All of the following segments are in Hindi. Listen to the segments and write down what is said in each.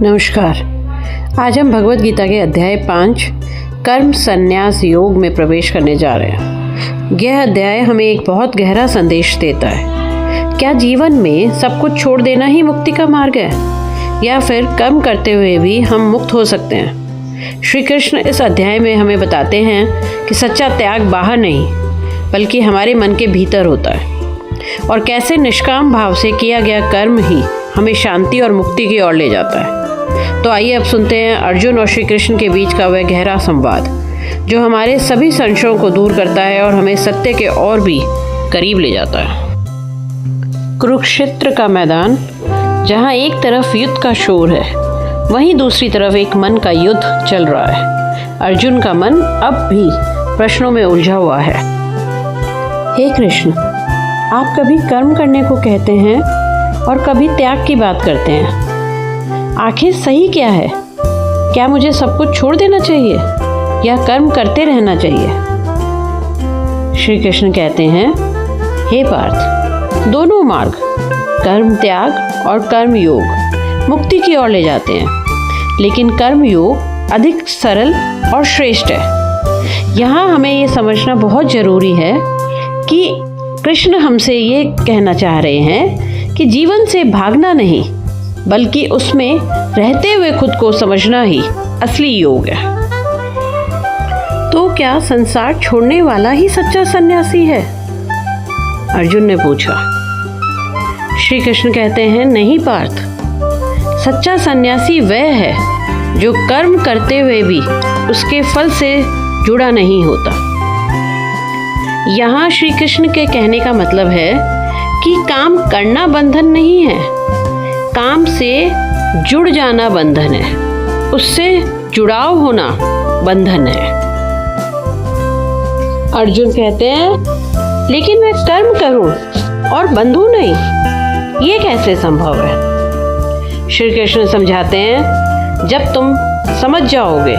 नमस्कार। आज हम भगवद गीता के अध्याय 5 कर्म संन्यास योग में प्रवेश करने जा रहे हैं। यह अध्याय हमें एक बहुत गहरा संदेश देता है। क्या जीवन में सब कुछ छोड़ देना ही मुक्ति का मार्ग है, या फिर कर्म करते हुए भी हम मुक्त हो सकते हैं? श्री कृष्ण इस अध्याय में हमें बताते हैं कि सच्चा त्याग बाहर नहीं बल्कि हमारे मन के भीतर होता है, और कैसे निष्काम भाव से किया गया कर्म ही हमें शांति और मुक्ति की ओर ले जाता है। तो आइए अब सुनते हैं अर्जुन और श्री कृष्ण के बीच का वह गहरा संवाद, जो हमारे सभी संशयों को दूर करता है और हमें सत्य के और भी करीब ले जाता है। कुरुक्षेत्र का मैदान, जहाँ एक तरफ युद्ध का शोर है, वहीं दूसरी तरफ एक मन का युद्ध चल रहा है। अर्जुन का मन अब भी प्रश्नों में उलझा हुआ है। हे कृष्ण, आप कभी कर्म करने को कहते हैं और कभी त्याग की बात करते हैं। आखिर सही क्या है? क्या मुझे सब कुछ छोड़ देना चाहिए या कर्म करते रहना चाहिए? श्री कृष्ण कहते हैं, हे पार्थ, दोनों मार्ग कर्म त्याग और कर्म योग मुक्ति की ओर ले जाते हैं, लेकिन कर्म योग अधिक सरल और श्रेष्ठ है। यहाँ हमें ये समझना बहुत ज़रूरी है कि कृष्ण हमसे ये कहना चाह रहे हैं कि जीवन से भागना नहीं बल्कि उसमें रहते हुए खुद को समझना ही असली योग है। तो क्या संसार छोड़ने वाला ही सच्चा सन्यासी है? अर्जुन ने पूछा। श्री कृष्ण कहते हैं, नहीं पार्थ, सच्चा सन्यासी वह है जो कर्म करते हुए भी उसके फल से जुड़ा नहीं होता। यहाँ श्री कृष्ण के कहने का मतलब है कि काम करना बंधन नहीं है, काम से जुड़ जाना बंधन है, उससे जुड़ाव होना बंधन है। अर्जुन कहते हैं, लेकिन मैं कर्म करूं और बंधू नहीं, ये कैसे संभव है? श्री कृष्ण समझाते हैं, जब तुम समझ जाओगे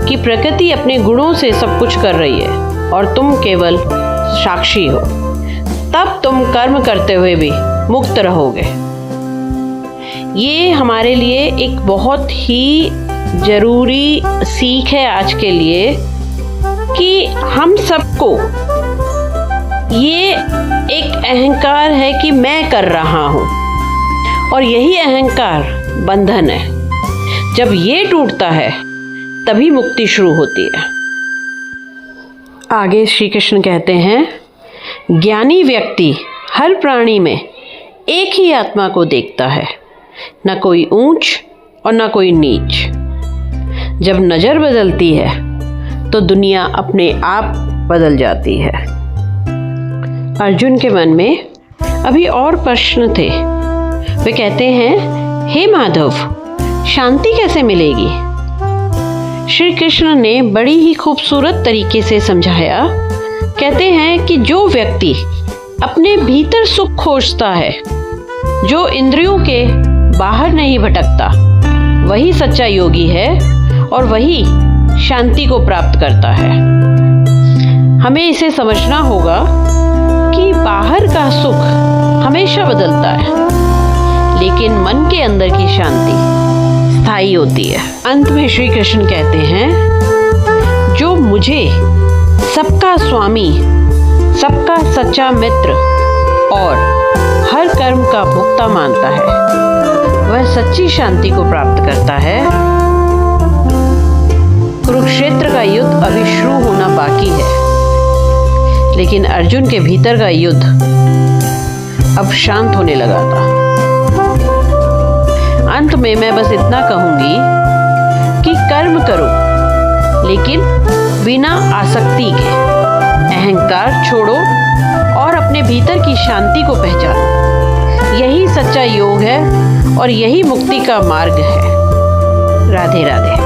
कि प्रकृति अपने गुणों से सब कुछ कर रही है और तुम केवल साक्षी हो, तब तुम कर्म करते हुए भी मुक्त रहोगे। ये हमारे लिए एक बहुत ही ज़रूरी सीख है आज के लिए कि हम सबको ये एक अहंकार है कि मैं कर रहा हूँ, और यही अहंकार बंधन है। जब ये टूटता है तभी मुक्ति शुरू होती है। आगे श्री कृष्ण कहते हैं, ज्ञानी व्यक्ति हर प्राणी में एक ही आत्मा को देखता है, न कोई ऊंच और न कोई नीच। जब नज़र बदलती है तो दुनिया अपने आप बदल जाती है। अर्जुन के मन में अभी और प्रश्न थे। वे कहते हैं, हे माधव, शांति कैसे मिलेगी? श्री कृष्ण ने बड़ी ही खूबसूरत तरीके से समझाया। कहते हैं कि जो व्यक्ति अपने भीतर सुख खोजता है, जो इंद्रियों के बाहर नहीं भटकता, वही सच्चा योगी है और वही शांति को प्राप्त करता है। हमें इसे समझना होगा कि बाहर का सुख हमेशा बदलता है, लेकिन मन के अंदर की शांति स्थायी होती है। अंत में श्री कृष्ण कहते हैं, जो मुझे सबका स्वामी, सबका सच्चा मित्र और हर कर्म का भोक्ता मानता है, वह सच्ची शांति को प्राप्त करता है। कुरुक्षेत्र का युद्ध अभी शुरू होना बाकी है, लेकिन अर्जुन के भीतर का युद्ध अब शांत होने लगा था। अंत में मैं बस इतना कहूंगी कि कर्म करो, लेकिन बिना आसक्ति के। अहंकार छोड़ो और अपने भीतर की शांति को पहचानो। यही सच्चा योग है और यही मुक्ति का मार्ग है। राधे राधे।